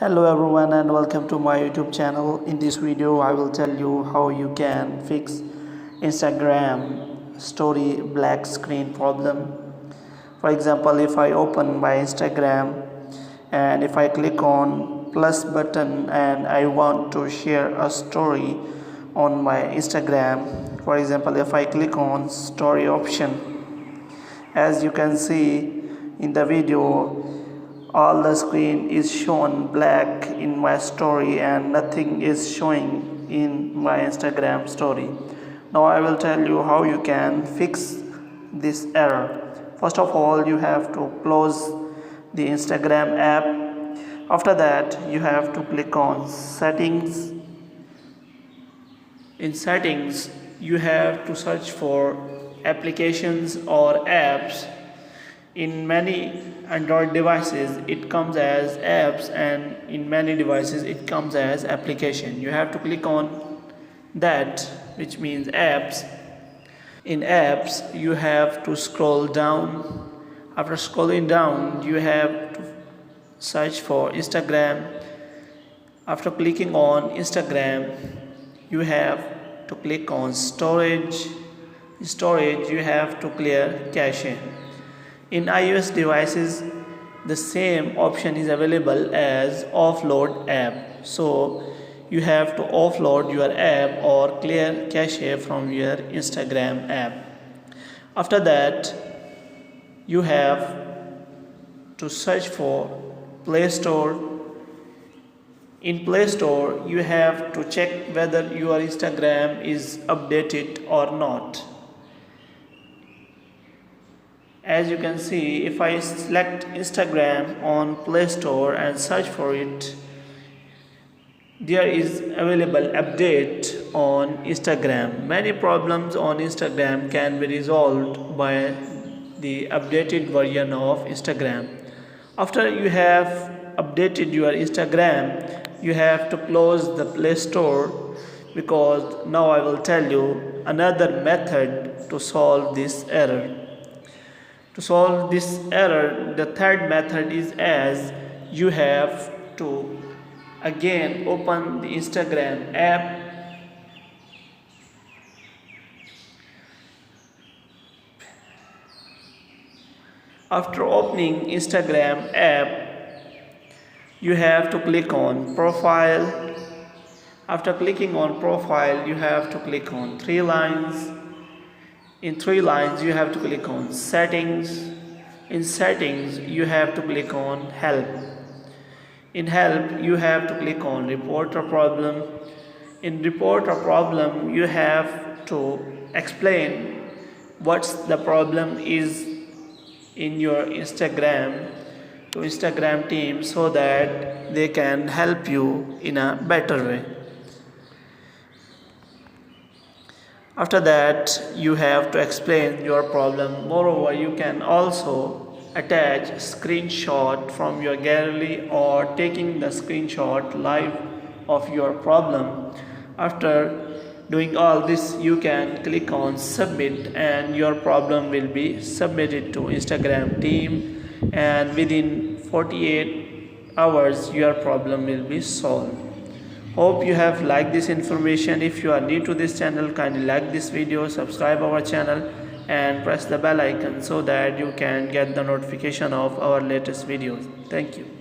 Hello everyone and welcome to my YouTube channel. In this video I will tell you how you can fix Instagram story black screen problem. For example, if I open my Instagram and if I click on plus button and I want to share a story on my Instagram, for example, if I click on story option, as you can see in the video, all the screen is shown black in my story and nothing is showing in my Instagram story. Now I will tell you how you can fix this error. First of all, you have to close the Instagram app. After that, you have to click on settings. In settings, you have to search for applications or apps. In many Android devices it comes as apps and in many devices it comes as application. You have to click on that, which means apps. In apps you have to scroll down. After scrolling down you have to search for Instagram. After clicking on Instagram you have to click on storage. In storage you have to clear cache. In iOS devices, the same option is available as offload app. So you have to offload your app or clear cache from your Instagram app. After that, you have to search for Play Store. In Play Store, you have to check whether your Instagram is updated or not. As you can see, if I select Instagram on Play Store and search for it, there is available update on Instagram. Many problems on Instagram can be resolved by the updated version of Instagram. After you have updated your Instagram, you have to close the Play Store, because now I will tell you another method to solve this error. To solve this error, the third method is as you have to again open the Instagram app. After opening Instagram app, you have to click on profile. After clicking on profile, you have to click on three lines. In three lines, you have to click on settings. In settings, you have to click on help. In help, you have to click on report a problem. In report a problem, you have to explain what's the problem is in your Instagram to Instagram team so that they can help you in a better way. After that, you have to explain your problem. Moreover, you can also attach screenshot from your gallery or taking the screenshot live of your problem. After doing all this, you can click on submit and your problem will be submitted to Instagram team, and within 48 hours your problem will be solved. Hope you have liked this information. If you are new to this channel, kindly like this video, subscribe our channel and press the bell icon so that you can get the notification of our latest videos. Thank you.